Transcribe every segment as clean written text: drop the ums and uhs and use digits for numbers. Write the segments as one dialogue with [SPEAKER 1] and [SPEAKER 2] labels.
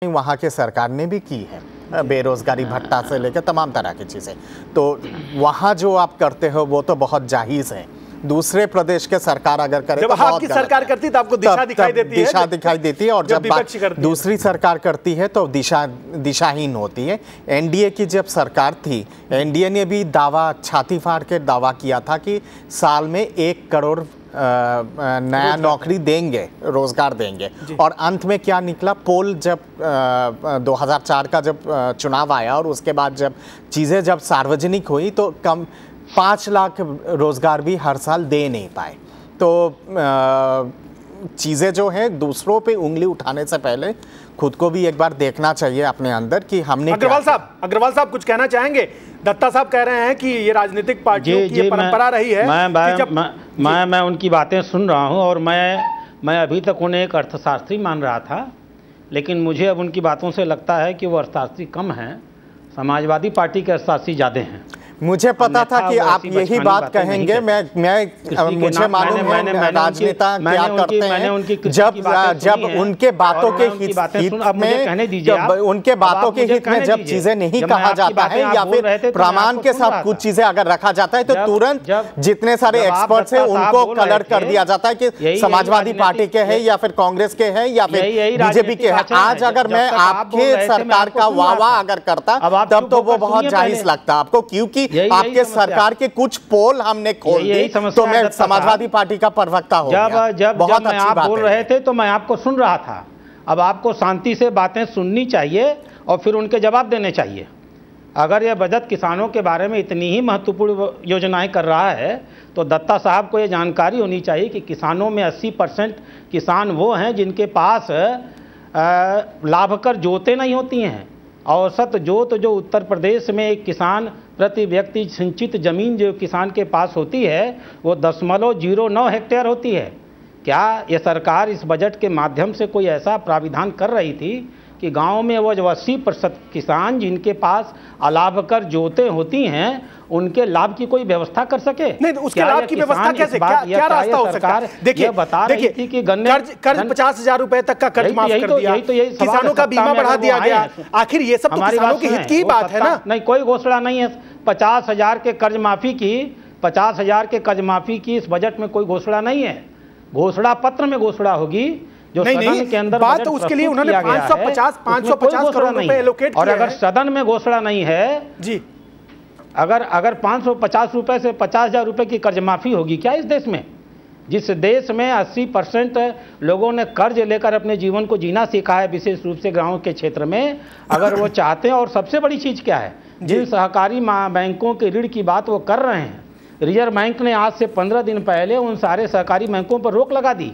[SPEAKER 1] वहाँ के सरकार ने भी की है, बेरोजगारी भत्ता से लेकर तमाम तरह की चीज़ें। तो वहाँ जो आप करते हो वो तो बहुत जायज़ है। दूसरे प्रदेश के सरकार अगर करे
[SPEAKER 2] जब
[SPEAKER 1] तो बहुत
[SPEAKER 2] आपकी सरकार करती तो आपको दिशा दिखाई देती है,
[SPEAKER 1] दिशा दिखाई देती है, और जब दूसरी सरकार करती है तो दिशाहीन होती है। एनडीए की जब सरकार थी, एनडीए ने भी दावा छाती फाड़ के दावा किया था कि साल में 1 करोड़ नया नौकरी देंगे, रोजगार देंगे, और अंत में क्या निकला? पोल जब 2004 का जब चुनाव आया और उसके बाद जब चीज़ें जब सार्वजनिक हुई तो 5 लाख रोजगार भी हर साल दे नहीं पाए। तो चीज़ें जो हैं, दूसरों पे उंगली उठाने से पहले खुद को भी एक बार देखना चाहिए अपने अंदर कि हमने
[SPEAKER 2] अग्रवाल साहब कुछ कहना चाहेंगे? दत्ता साहब कह रहे हैं कि ये राजनीतिक पार्टियों की परंपरा रही है।
[SPEAKER 3] मैं उनकी बातें सुन रहा हूं और मैं अभी तक उन्हें एक अर्थशास्त्री मान रहा था, लेकिन मुझे अब उनकी बातों से लगता है कि वो अर्थशास्त्री कम हैं, समाजवादी पार्टी के अर्थशास्त्री ज़्यादा हैं।
[SPEAKER 1] मुझे पता था कि आप यही बात कहेंगे। मुझे मालूम है राजनेता क्या करते हैं। जब उनके बातों के हित में उनके बातों के हित में जब चीजें नहीं कहा जाता है या फिर प्रमाण के साथ कुछ चीजें अगर रखा जाता है तो तुरंत जितने सारे एक्सपर्ट्स हैं उनको कलर कर दिया जाता है कि समाजवादी पार्टी के हैं या फिर कांग्रेस के हैं या फिर बीजेपी के हैं। आज अगर मैं आपके सरकार का वाह अगर करता तब तो वो बहुत जायज लगता आपको, क्योंकि आपके सरकार के कुछ पोल हमने खोल दी तो मैं समाजवादी पार्टी का प्रवक्ता हो गया।
[SPEAKER 3] जब आप बोल रहे थे तो मैं आपको सुन रहा था। अब आपको शांति से बातें सुननी चाहिए और फिर उनके जवाब देने चाहिए। अगर यह बजट किसानों के बारे में इतनी ही महत्वपूर्ण योजनाएं कर रहा है तो दत्ता साहब को यह जानकारी होनी चाहिए कि किसानों में 80% किसान वो हैं जिनके पास लाभकर जोतें नहीं होती हैं। औसत जोत जो उत्तर प्रदेश में एक किसान प्रति व्यक्ति सिंचित जमीन जो किसान के पास होती है वो 0.09 हेक्टेयर होती है। क्या ये सरकार इस बजट के माध्यम से कोई ऐसा प्राविधान कर रही थी कि गांव में वो जो 80% किसान जिनके पास अलाभकर जोतें होती हैं उनके लाभ की कोई व्यवस्था कर सके?
[SPEAKER 2] नहीं, तो उसके लाभ की व्यवस्था कैसे, क्या रास्ता हो सकता है? देखिए बता रही थी कि कर्ज 50,000 रुपए तक का कर्ज माफ कर दिया, किसानों का बीमा बढ़ा दिया गया। आखिर ये सब तो किसानों के हित की बात है ना?
[SPEAKER 3] नहीं, कोई घोषणा नहीं है 50,000 के कर्ज माफी की। 50,000 के कर्ज माफी की इस बजट में कोई घोषणा नहीं है। घोषणा पत्र में घोषणा होगी जो सदन के अंदर
[SPEAKER 2] बात तो उसके लिए उन्होंने 550 करोड़ रुपए एलोकेट किए।
[SPEAKER 3] और अगर सदन में घोषणा नहीं है जी, अगर 550 रुपए से 50,000 रुपए की कर्ज माफी होगी क्या इस देश में? जिस देश में 80% लोगों ने कर्ज लेकर अपने जीवन को जीना सीखा है, विशेष रूप से गांव के क्षेत्र में, अगर वो चाहते हैं। और सबसे बड़ी चीज क्या है, जिन सहकारी बैंकों के ऋण की बात वो कर रहे हैं, रिजर्व बैंक ने आज से 15 दिन पहले उन सारे सहकारी बैंकों पर रोक लगा दी।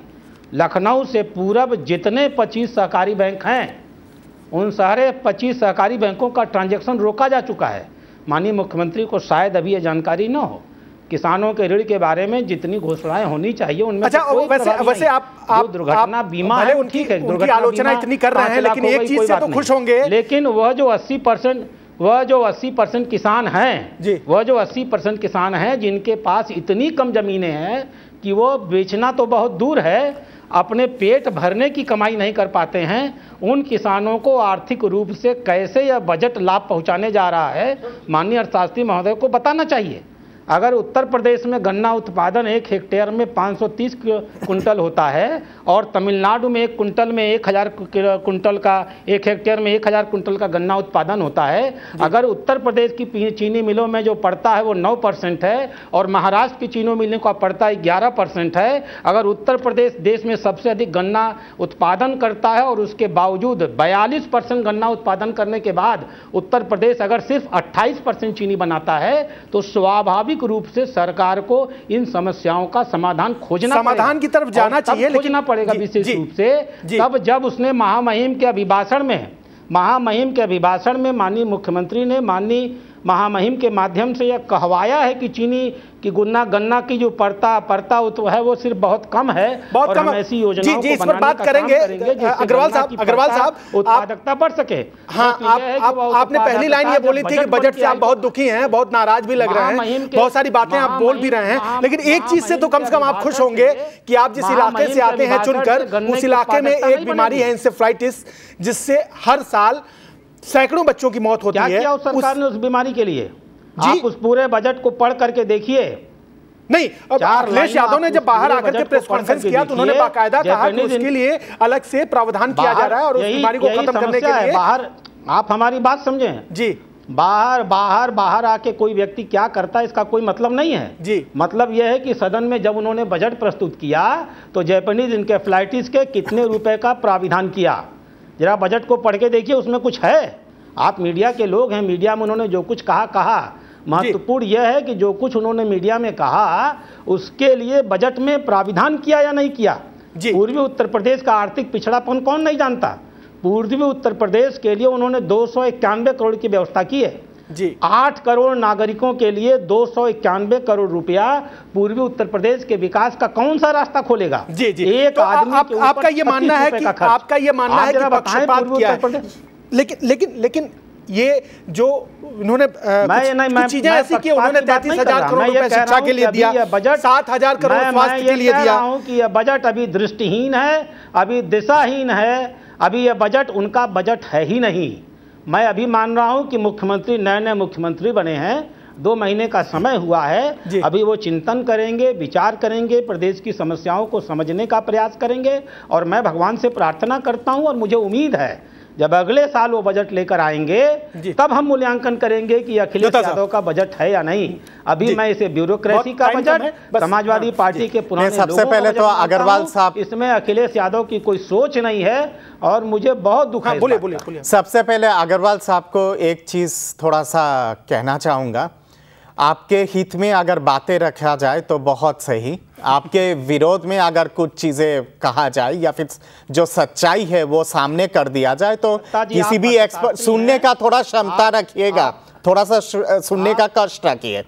[SPEAKER 3] लखनऊ से पूरब जितने 25 सहकारी बैंक हैं उन सारे 25 सहकारी बैंकों का ट्रांजैक्शन रोका जा चुका है। माननीय मुख्यमंत्री को शायद अभी ये जानकारी न हो। किसानों के ऋण के बारे में जितनी घोषणाएं होनी चाहिए उनमें
[SPEAKER 2] वैसे आप
[SPEAKER 3] दुर्घटना बीमा है, ठीक है,
[SPEAKER 2] उनकी आलोचना इतनी कर रहे हैं, लेकिन एक चीज से तो खुश होंगे।
[SPEAKER 3] लेकिन वह जो 80% किसान हैं, वह जो 80% किसान हैं जिनके पास इतनी कम जमीनें हैं कि वो बेचना तो बहुत दूर है, अपने पेट भरने की कमाई नहीं कर पाते हैं, उन किसानों को आर्थिक रूप से कैसे यह बजट लाभ पहुंचाने जा रहा है, माननीय अर्थशास्त्री महोदय को बताना चाहिए। अगर उत्तर प्रदेश में गन्ना उत्पादन 1 हेक्टेयर में 530 कुंटल होता है और तमिलनाडु में 1 कुंटल में 1000 कुंटल का, 1 हेक्टेयर में 1000 कुंटल का गन्ना उत्पादन होता है, अगर उत्तर प्रदेश की चीनी मिलों में जो पड़ता है वो 9% है और महाराष्ट्र की चीनी मिलों का पड़ता है 11% है, अगर उत्तर प्रदेश देश में सबसे अधिक गन्ना उत्पादन करता है और उसके बावजूद 42% गन्ना उत्पादन करने के बाद उत्तर प्रदेश अगर सिर्फ 28% चीनी बनाता है, तो स्वाभाविक रूप से सरकार को इन समस्याओं का समाधान
[SPEAKER 2] की तरफ जाना चाहिए,
[SPEAKER 3] खोजना पड़ेगा विशेष रूप से तब जब उसने महामहिम के अभिभाषण में माननीय मुख्यमंत्री ने माननीय महामहिम के माध्यम से यह कहवाया है कि चीनी की गन्ना की जो परता तो है वो सिर्फ बहुत कम है, और हम ऐसी योजनाओं को बनाने
[SPEAKER 2] बात
[SPEAKER 3] का
[SPEAKER 2] करेंगे।
[SPEAKER 3] अग्रवाल साहब उत्पादकता बढ़ सके।
[SPEAKER 2] हाँ, आपने पहली लाइन ये बोली थी कि बजट से आप बहुत दुखी हैं, बहुत नाराज भी लग रहे हैं, बहुत सारी बातें आप बोल भी रहे हैं, लेकिन एक चीज से तो कम से कम आप खुश होंगे कि आप जिस इलाके से आते हैं चुनकर, उस इलाके में एक बीमारी है इंसेफ्लाइटिस, जिससे हर साल सैकड़ों बच्चों की मौत होती है।
[SPEAKER 3] क्या किया उस सरकार ने उस बीमारी के लिए? आप उस पूरे बजट को पढ़ करके देखिए।
[SPEAKER 2] नहीं, अखिलेश यादव ने जब बाहर आकर के प्रेस कॉन्फ्रेंस किया तो उन्होंने बाकायदा कहा कि उसके लिए अलग से प्रावधान किया जा रहा है और उस बीमारी को खत्म करने के लिए
[SPEAKER 3] बाहर, आप हमारी बात समझें जी, बाहर आके कोई व्यक्ति क्या करता है इसका कोई मतलब नहीं है जी। मतलब यह है कि सदन में जब उन्होंने बजट प्रस्तुत किया तो जापानीज इंसेफ्लाइटिस के कितने रुपए का प्राविधान किया, जरा बजट को पढ़ के देखिए, उसमें कुछ है। आप मीडिया के लोग हैं, मीडिया में उन्होंने जो कुछ कहा महत्वपूर्ण यह है कि जो कुछ उन्होंने मीडिया में कहा उसके लिए बजट में प्राविधान किया या नहीं किया। पूर्वी उत्तर प्रदेश का आर्थिक पिछड़ापन कौन नहीं जानता? पूर्वी उत्तर प्रदेश के लिए उन्होंने 291 करोड़ की व्यवस्था की है जी। 8 करोड़ नागरिकों के लिए 291 करोड़ रुपया पूर्वी उत्तर प्रदेश के विकास का कौन सा रास्ता खोलेगा जी जी। एक तो आदमी
[SPEAKER 2] आपका ये मानना है कि पक्षपात किया है, लेकिन ये जो उन्होंने चीजें ऐसी की, उन्होंने 33,000 करोड़ रुपए शिक्षा के लिए दिया, बजट 7,000 करोड़ स्वास्थ्य के लिए दिया।
[SPEAKER 3] कि यह बजट अभी दृष्टिहीन है, अभी दिशाहीन है, अभी यह बजट उनका बजट है ही नहीं। मैं अभी मान रहा हूं कि मुख्यमंत्री नए मुख्यमंत्री बने हैं, 2 महीने का समय हुआ है, अभी वो चिंतन करेंगे, विचार करेंगे, प्रदेश की समस्याओं को समझने का प्रयास करेंगे, और मैं भगवान से प्रार्थना करता हूं और मुझे उम्मीद है जब अगले साल वो बजट लेकर आएंगे तब हम मूल्यांकन करेंगे कि अखिलेश यादव का बजट है या नहीं। अभी मैं इसे ब्यूरोक्रेसी का बजट, समाजवादी पार्टी के पुराने
[SPEAKER 1] सबसे पहले तो अग्रवाल साहब,
[SPEAKER 3] इसमें अखिलेश यादव की कोई सोच नहीं है और मुझे बहुत दुख है।
[SPEAKER 2] बोलिए।
[SPEAKER 1] सबसे पहले अग्रवाल साहब को एक चीज थोड़ा सा कहना चाहूंगा, आपके हित में अगर बातें रखा जाए तो बहुत सही, आपके विरोध में अगर कुछ चीजें कहा जाए या फिर जो सच्चाई है वो सामने कर दिया जाए तो किसी भी एक्सपर्ट सुनने का थोड़ा क्षमता रखिएगा, थोड़ा सा सुनने का कष्ट रखिए।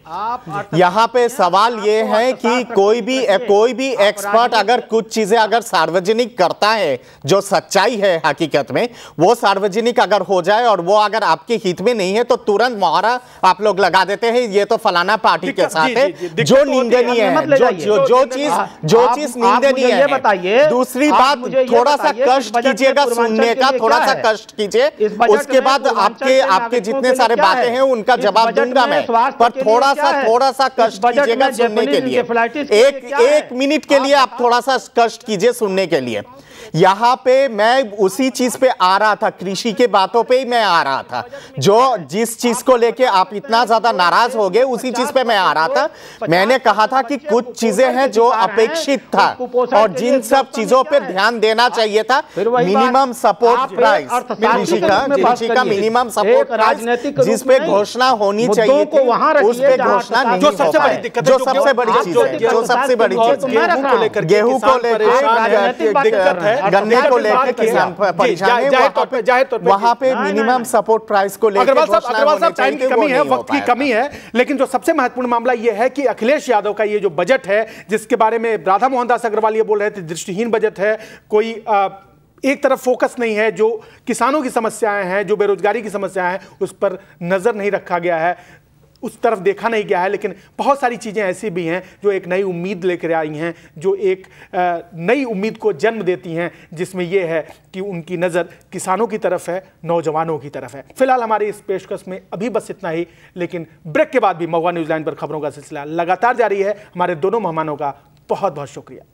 [SPEAKER 1] यहाँ पे सवाल ये है कि कोई भी एक्सपर्ट अगर कुछ चीजें अगर सार्वजनिक करता है, जो सच्चाई है हकीकत में वो सार्वजनिक अगर हो जाए और वो अगर आपके हित में नहीं है तो तुरंत मुहरा आप लोग लगा देते हैं, ये तो फलाना पार्टी के साथ है, जो निंदनीय है, जो चीज निंदनीय है। बताइए दूसरी बात, थोड़ा सा कष्ट कीजिएगा सुनने का, थोड़ा सा कष्ट कीजिए, उसके बाद आपके जितने सारे बातें हैं उनका जवाब दूंगा मैं, पर थोड़ा सा कष्ट कीजिएगा सुनने के लिए। एक मिनट के लिए आप थोड़ा सा कष्ट कीजिए सुनने के लिए। यहाँ पे मैं उसी चीज पे आ रहा था, कृषि के बातों पे ही मैं आ रहा था, जो जिस चीज को लेके आप इतना ज्यादा नाराज हो गए उसी चीज पे मैं आ रहा था। मैंने कहा था कि कुछ चीजें हैं जो अपेक्षित था और जिन सब चीजों पे ध्यान देना चाहिए था। मिनिमम सपोर्ट प्राइस, कृषि का मिनिमम सपोर्ट प्राइस जिस पे घोषणा होनी चाहिए थी उस पे घोषणा नहीं हो पाई, जो सबसे बड़ी चीज है, जो सबसे बड़ी चीज गेहूं को लेकर, गन्ने को लेकर किसान परेशान है, वहां पे मिनिमम सपोर्ट प्राइस को लेकर
[SPEAKER 2] अग्रवाल साहब टाइम की कमी है, वक्त की कमी है, लेकिन जो सबसे महत्वपूर्ण मामला यह है कि अखिलेश यादव का ये जो बजट है जिसके बारे में राधा मोहन दास अग्रवाल ये बोल रहे थे दृष्टिहीन बजट है, कोई एक तरफ फोकस नहीं है, जो किसानों की समस्याएं हैं, जो बेरोजगारी की समस्याएं हैं उस पर नजर नहीं रखा गया है, उस तरफ देखा नहीं गया है। लेकिन बहुत सारी चीज़ें ऐसी भी हैं जो एक नई उम्मीद लेकर आई हैं, जो एक नई उम्मीद को जन्म देती हैं, जिसमें यह है कि उनकी नज़र किसानों की तरफ है, नौजवानों की तरफ है। फिलहाल हमारी इस पेशकश में अभी बस इतना ही, लेकिन ब्रेक के बाद भी महुआ न्यूज़ लाइन पर खबरों का सिलसिला लगातार जारी है। हमारे दोनों मेहमानों का बहुत बहुत शुक्रिया।